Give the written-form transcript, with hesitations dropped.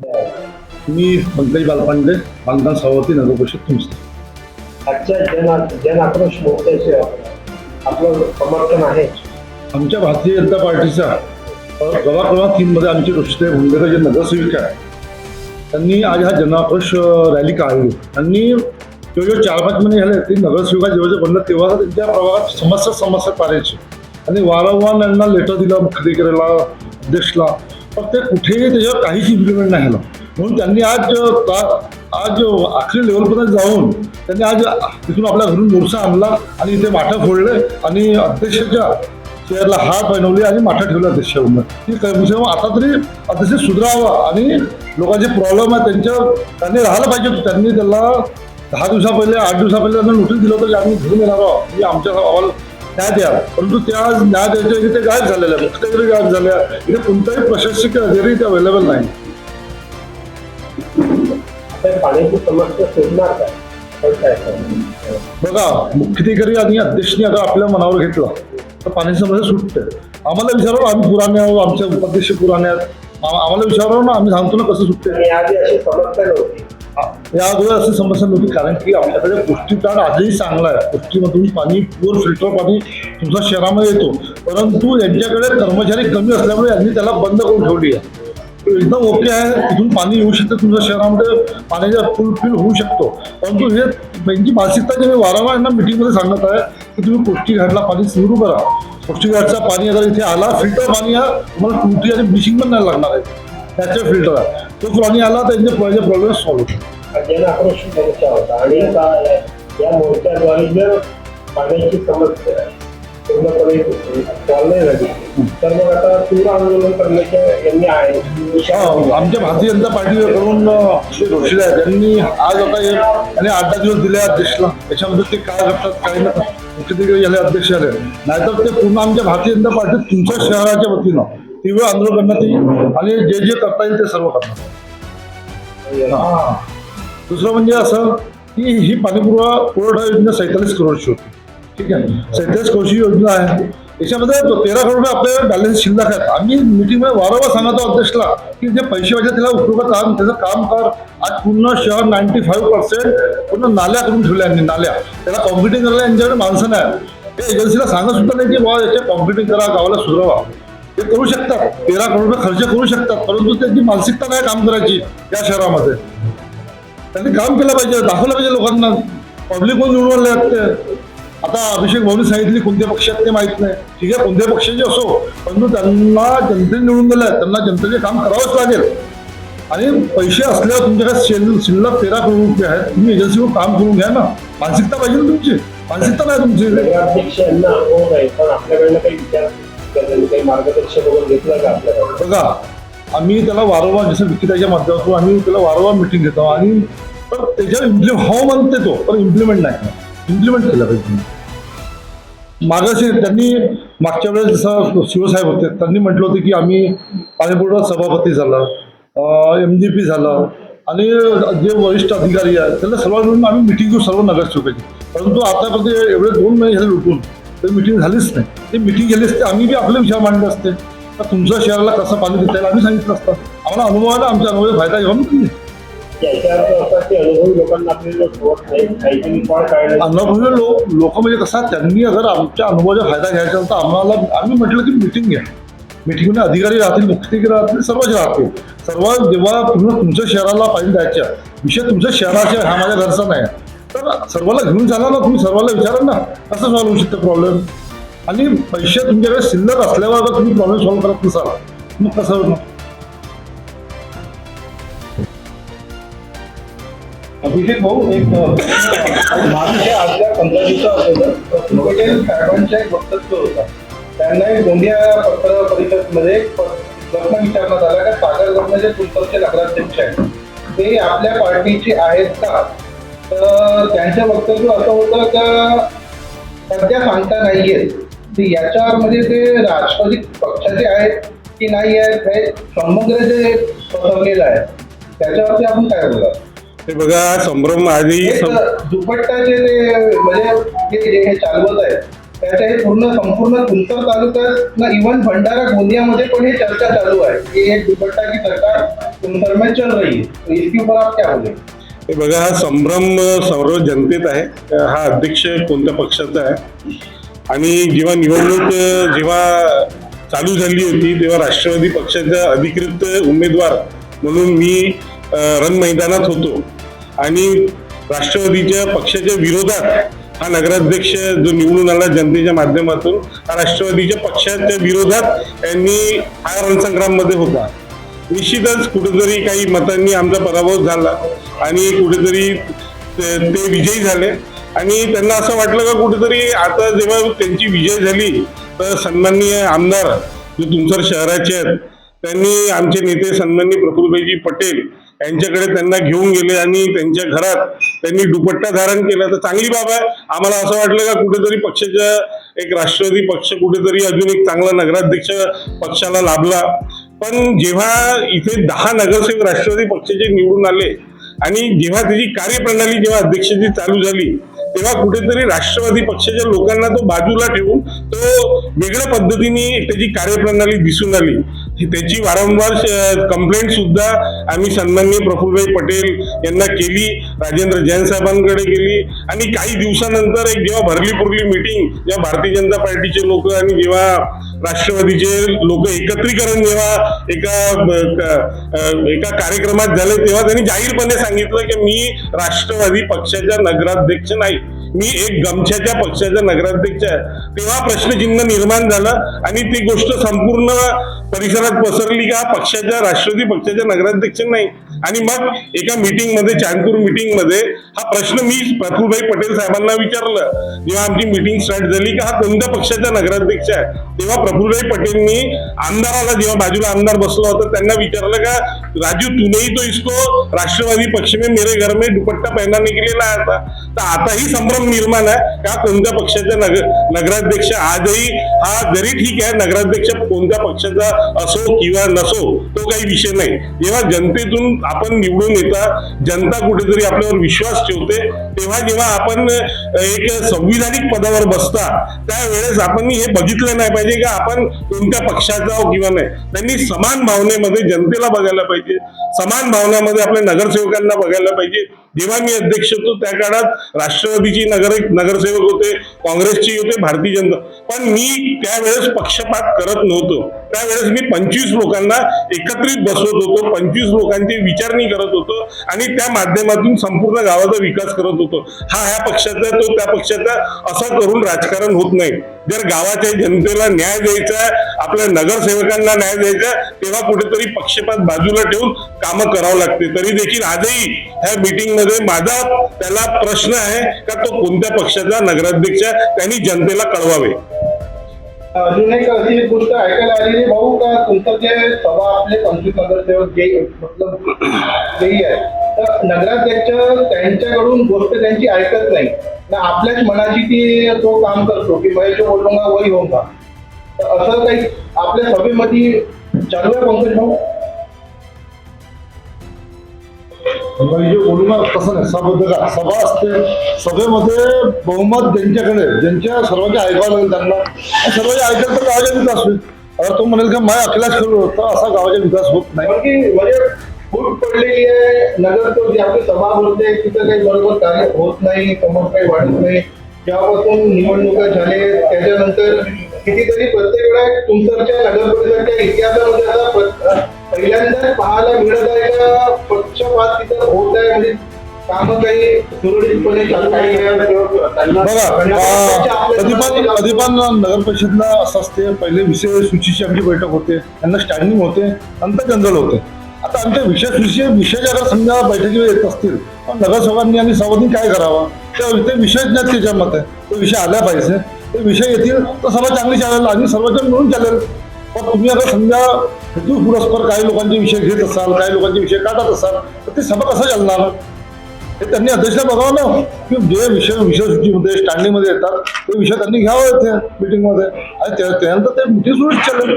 मी पंकज बालपांडे, बांधकाम सभापती, नगर परिषद तुमचे. आजच्या जन आक्रोश मोर्चाचे आपलं समर्थन आहे. आमच्या भारतीय जनता पार्टीचा प्रभाग क्रमांक 3 मध्ये आमचे रोषिताई भोंडेकर जे नगरसेविका आहे त्यांनी आज हा जनाक्रोश रॅली काढली. त्यांनी जेव्हा 4-5 महिने झाले ते नगरसेविका जेव्हा बनलं तेव्हा त्यांच्या प्रभागात समस्या पाडायची आणि वारंवार त्यांना लेटर दिलं मुख्याधिकाऱ्याला, अध्यक्षला, पण ते कुठेही त्याच्यावर काहीच इम्प्लिमेंट नाही झालं. म्हणून त्यांनी आज आखरी लेवलपर्यंत जाऊन त्यांनी आज तिथून आपल्या घरून मोर्चा आणला आणि इथे माठं फोडले आणि अध्यक्षाच्या चेअरला हार बनवले आणि माठं ठेवलं अध्यक्षावर. की आता तरी अध्यक्ष सुधारावं आणि लोकांचे प्रॉब्लेम आहे त्यांनी राहायला पाहिजे. त्यांनी त्याला 10 दिवसापहिले 8 दिवसापहिले त्यांना नोटीस दिलं होतं की आम्ही घेऊन येणार आहोत की आमच्या आम्हाला न्याय द्या, परंतु त्या न्याय द्यायच्या इथे गायब झालेल्या आहे, मुख्यमंत्री गायब झाल्या. इथे कोणताही प्रशासकीय अधिकारी इथे अवेलेबल नाही. पाण्याची समस्या सोडणार काय? बघा, मुख्याधिकारी आणि अध्यक्षांनी अगर आपल्या मनावर घेतला तर पाण्याची समस्या सुटते. आम्हाला विचारावं, आम्ही पुराणे आहोत, आमचे उपाध्यक्ष पुराणे आहेत, आम्हाला विचारावं ना, आम्ही सांगतो ना कसं सुटते. आधी अशी समस्या नव्हती. या अगोदर अशी समस्या नव्हती, कारण की आपल्याकडे पौष्टिक प्लांट आजही चांगला आहे. पौष्टिकमधून पाणी प्युअर फिल्टर पाणी तुमच्या शहरामध्ये येतो, परंतु यांच्याकडे कर्मचारी कमी असल्यामुळे यांनी त्याला बंद करून ठेवली आहे. एकदम ओके आहे, तिथून पाणी येऊ शकतं, तुमच्या शहरामध्ये पाण्याचा फुलफिल होऊ शकतो, परंतु हे त्यांची मानसिकता जे मी वारंवार यांना मिटिंगमध्ये सांगत आहे की तुम्ही पौष्टिक घाटला पाणी सुरू करा. पौष्टिक घाटचा पाणी अगर इथे आला, फिल्टर पाणी आहे, तुम्हाला टुटी आणि ब्लिचिंग पण नाही लागणार आहे, त्याचे फिल्टर आहे. तो पाणी आला तर त्यांचे प्रॉब्लेम सॉल्व्ह होतो. जन आक्रोश मोर्चा होता आणि या मोर्चाद्वारे जर पाण्याची समस्या पूर्णपणे सॉल्व्ह नाही झाली तर मग आता तीव्र आंदोलन करण्याचे यांनी आहे. आमच्या भारतीय जनता पार्टीकडून रोषिताई आहे, त्यांनी आज आता आणि 8-10 दिवस दिले अध्यक्षला. त्याच्यामध्ये ते काय करतात काही ना, मुख्याधिकारी झाले, अध्यक्ष झाले, नाहीतर ते पूर्ण आमच्या भारतीय जनता पार्टीत तुमच्या शहराच्या वतीनं तीव्र आंदोलन करण्यात येईल आणि जे करता येईल ते सर्व करणार. दुसरं म्हणजे असं की ही पुरवठा योजना 47 करोडची होती. ठीक आहे, 47 करोडची योजना आहे. याच्यामध्ये 13 करोड आपले बॅलन्स शिल्लक आहेत. आम्ही मिटिंगमध्ये वारंवार सांगतो अध्यक्षला की जे पैसे पाहिजे त्याला उपयोग काम, त्याचं काम कर. आज पूर्ण शहर 95% पूर्ण नाल्या करून ठेवल्या यांनी, नाल्या. त्याला कॉम्पिटिंग करायला यांच्याकडे माणसं नाही. त्या एजन्सीला सांगत सुद्धा नाही की बाबा याच्या कॉम्पिटिंग करा, गावाला सुधारवा. ते करू शकतात, 13 करोड रुपये खर्च करू शकतात, परंतु त्यांची मानसिकता नाही काम करायची. या शहरामध्ये त्यांनी काम केलं पाहिजे, दाखवलं पाहिजे लोकांना. पब्लिक कोण निवडून आले आहेत ते. आता अभिषेक भाऊनी सांगितली कोणत्या पक्षात ते माहित नाही, ठीक आहे, कोणत्या पक्षाचे असो, परंतु त्यांना जनतेने निवडून दिलं आहे, त्यांना जनतेचे काम करावंच लागेल. आणि पैसे असल्यावर तुमच्याकडे शिल्लक 13 करोड रुपये आहेत, तुम्ही एजन्सीवर काम करून घ्या ना. मानसिकता पाहिजे ना तुमची, मानसिकता नाही तुमची. अध्यक्ष यांना अनुभव आहे, पण आपल्याकडनं काही विचार काही मार्गदर्शन वगैरे घेतलं का आपल्याकडे? बघा, आम्ही त्याला वारंवार जसं विकिताच्या माध्यमातून आम्ही त्याला वारंवार मिटिंग घेतो आणि पण त्याच्यावर हो म्हणते तो, पण इम्प्लिमेंट नाही, इम्प्लिमेंट केलं पाहिजे. मागाशी त्यांनी मागच्या वेळेस जसं शिवसाहेब होते त्यांनी म्हटलं होतं की आम्ही पाणीपुरवठा सभापती झालं, MGP झालं आणि जे वरिष्ठ अधिकारी आहेत त्यांना सर्व मिळून आम्ही मिटिंग घेऊ सर्व नगरसेवकाची. परंतु आतापर्यंत एवढे 2 महिने झाले लुटून तर मिटिंग झालीच नाही. ते मिटिंग गेली असते, आम्ही बी आपले विचार मांडले असते, तर तुमच्या शहराला कसं पाणी देता येईल आम्ही सांगितलं असतं. आम्हाला अनुभव आहे ना, आमच्या अनुभवाचा फायदा घ्या ना तुम्ही. अनुभवी लोकांना अनुभवी लोक म्हणजे कसा, त्यांनी अगर आमच्या अनुभवाचा फायदा घ्यायचा तर आम्ही म्हटलं की मिटिंग घ्या. मिटिंगमध्ये अधिकारी राहतील, मुख्याधिकारी राहतील, सर्वच राहतील. सर्व जेव्हा पूर्ण तुमच्या शहराला पाणी द्यायच्या, विषय तुमच्या शहराचा, हा माझ्या घरचा नाही, तर सर्वांना घेऊन चाला ना, तुम्ही सर्वांना विचारा ना कसं सॉल्व्ह होऊ शकतं प्रॉब्लेम. आणि पैसे तुमच्याकडे शिल्लक असल्यावर अगर तुम्ही प्रॉब्लेम सॉल्व्ह करत नसाल मग कसं होणार? अभिषेक भाऊ, एक मागच्या आजच्या 15 दिवसाअगोदर साहेबांचा एक वक्तव्य होता. त्यांना एक गोंदिया पत्र परिषदमध्ये प्रश्न विचारण्यात आला का सागर गमने जे तुमचे नगराध्यक्ष आहेत ते आपल्या पार्टीचे आहेत का? तर त्यांचं वक्तव्य असं होतं का सध्या सांगता नाहीये. याच्यावर म्हणजे ते राष्ट्रवादी पक्षाचे आहेत की नाही आहेत हे समग्र जे पसरलेलं आहे त्याच्यावरती आपण काय बोला? ते बघा, संभ्रम आधी दुपट्टाचे ते म्हणजे हे चालवत आहेत त्याच्या हे संपूर्ण तुमसर तालुक्यात ना इव्हन भंडारा गोंदियामध्ये पण हे चर्चा चालू आहे की एक दुपट्टा की सरकार उन दरमियान चल रही है, तो इसके ऊपर आप क्या बोलेंगे? हे बघा, हा संभ्रम सर्व जनतेत आहे. हा अध्यक्ष कोणत्या पक्षाचा आहे आणि जेव्हा निवडणूक चालू झाली होती तेव्हा राष्ट्रवादी पक्षाचा अधिकृत उमेदवार म्हणून मी रण मैदानात होतो आणि राष्ट्रवादीच्या पक्षाच्या विरोधात हा नगराध्यक्ष जो निवडून आला जनतेच्या माध्यमातून, हा राष्ट्रवादीच्या पक्षाच्या विरोधात यांनी हा रणसंग्राम मध्ये होता. निश्चितच कुठेतरी काही मतांनी आमचा पराभव झाला आणि कुठेतरी ते विजयी झाले आणि त्यांना असं वाटलं का कुठेतरी आता जेव्हा त्यांची विजय झाली तर सन्माननीय आमदार जो तुमसर शहराचे आहेत त्यांनी आमचे नेते सन्माननीय प्रफुल्लभाईजी पटेल यांच्याकडे त्यांना घेऊन गेले आणि त्यांच्या घरात त्यांनी दुपट्टा धारण केला. तर चांगली बाब आहे. आम्हाला असं वाटलं का कुठेतरी पक्षाच्या एक राष्ट्रवादी पक्ष कुठेतरी अजून एक चांगला नगराध्यक्ष पक्षाला लाभला. पण जेव्हा इथे 10 नगरसेवक राष्ट्रवादी पक्षाचे निवडून आले आणि जेव्हा त्याची कार्यप्रणाली जेव्हा अध्यक्षाची चालू झाली तेव्हा कुठेतरी राष्ट्रवादी पक्षाच्या लोकांना तो बाजूला ठेवून तो वेगळ्या पद्धतीने त्याची कार्यप्रणाली दिसून आली. त्याची वारंवार कंप्लेंट सुद्धा आम्ही सन्माननीय प्रफुल्लभाई पटेल यांना केली, राजेंद्र जैन साहेबांकडे केली आणि काही दिवसानंतर एक जेव्हा भरली पुरली मीटिंग जेव्हा भारतीय जनता पार्टीचे लोक आणि जेव्हा राष्ट्रवादीचे लोक एकत्रीकरण जेव्हा एका कार्यक्रमात झाले तेव्हा त्यांनी जाहीरपणे सांगितलं की मी राष्ट्रवादी पक्षाचा नगराध्यक्ष नाही, मी एक गमछाच्या पक्षाचा नगराध्यक्ष आहे. तेव्हा प्रश्नचिन्ह निर्माण झालं आणि ती गोष्ट संपूर्ण परिसरात पसरली का पक्षाच्या राष्ट्रवादी पक्षाच्या नगराध्यक्ष नाही. आणि मग एका मीटिंग मध्ये चांदपूर मीटिंग मध्ये हा प्रश्न मी प्रफुल्लभाई पटेल साहेबांना विचारलं जेव्हा आमची मीटिंग स्टार्ट झाली का हा कोणत्या पक्षाचा नगराध्यक्ष आहे. तेव्हा प्रफुल्लभाई पटेलनी आमदाराला जेव्हा बाजूला आमदार बसला होता त्यांना विचारलं का राजू तूने तो इसको राष्ट्रवादी पक्ष में मेरे घर में दुपट्टा पहनाने के लिए लाया था. तर आताही संभ्रम निर्माण आहे का कोणत्या पक्षाचा नगराध्यक्ष. आजही हा जरी ठीक आहे नगराध्यक्ष कोणत्या पक्षाचा असो किंवा नसो तो काही विषय नाही. जेव्हा जनतेतून आपण निवडून येता जनता कुठेतरी आपल्यावर विश्वास ठेवते तेव्हा जेव्हा आपण एक संविधानिक पदावर बसता त्यावेळेस आपण हे बघितलं नाही पाहिजे का आपण कोणत्या पक्षाचा आहोत किंवा नाही. त्यांनी समान भावनेमध्ये जनतेला बघायला पाहिजे, समान भावनेमध्ये आपल्या नगरसेवकांना बघायला पाहिजे. जेव्हा मी अध्यक्ष होतो त्या काळात राष्ट्रवादीची नगरसेवक होते, काँग्रेसची होते, भारतीय जनता, पण मी त्यावेळेस पक्षपात करत नव्हतो. त्यावेळेस मी 25 लोकांना एकत्रित बसवत होतो, 25 लोकांची विचारणी करत होतो आणि त्या माध्यमातून संपूर्ण गावाचा विकास करत होतो. हा ह्या पक्षाचा तो त्या पक्षाचा असं करून राजकारण होत नाही. जर गावाच्या जनतेला न्याय द्यायचा, आपल्या नगरसेवकांना न्याय द्यायचा तेव्हा कुठेतरी पक्षपात बाजूला ठेवून कामं करावं लागते. तरी देखील आजही ह्या मीटिंग मध्ये माझा त्याला प्रश्न आहे का तो कोणत्या पक्षाचा नगराध्यक्ष त्यांनी जनतेला कळवावे. अजून अशी एक गोष्ट ऐकायला आलेली भाऊ का तुमचं जे सभा आपले 25 नगरसेवक जे मतलब जेही आहे तर नगराध्यक्ष त्यांच्याकडून गोष्ट त्यांची ऐकत नाही ना आपल्याच मनाची ती तो काम करतो की मैं जो बोलूंगा वही होगा. तर असं काही आपल्या सभेमध्ये चालू आहे पंकज भाऊ? जे बोलून तसं नाही. सभा असते, सभेमध्ये बहुमत ज्यांच्याकडे ज्यांच्या सर्वांचे ऐकावं लागेल त्यांना सर्वांचे ऐकलं तर गावाचा विकास होईल. आता तो म्हणेल का माझ्या अखिलाच करू तर असा गावाचा विकास होत नाही. म्हणजे फूट पडलेली आहे नगर तो जी आपली सभा बोलते तिथं काही बरोबर कार्य होत नाही, समोर काही वाढत नाही. जेव्हापासून निवडणुका झाले त्याच्यानंतर कितीतरी प्रत्येक वेळा तुमच्या नगर परिषदच्या इतिहासामध्ये आता पहिल्यांदाच पाहायला मिळत आहे का पक्षपात तिथं होत आहे. म्हणजे काम काही सुरळीतपणे चालू कधी पण नगर परिषदला असं असते पहिले विषय सूचीची आमची बैठक होते, त्यांना स्टँडिंग होते, नंतर जनरल होते. आता आमच्या विषय अगर समजा बैठकीवर येत असतील तर नगरसेवकांनी आणि सभापतींनी काय करावं ते विषयच नाहीत त्याच्यामध्ये. ते विषय आल्या पाहिजे, ते विषय येतील तर सभा चांगली चालेल आणि सर्वजण मिळून चालेल. पण तुम्ही आता समजा हेतू पुरस्पर काही लोकांचे विषय घेत असाल, काही लोकांचे विषय काढत असाल तर ते सभा कसं चालणार. हे त्यांनी अध्यक्षला बघावं ना की जे विषयसूचीमध्ये स्टँडिंगमध्ये येतात ते विषय त्यांनी घ्यावं ते मीटिंगमध्ये आणि त्यानंतर ते मीटिंग सुरूच चालेल.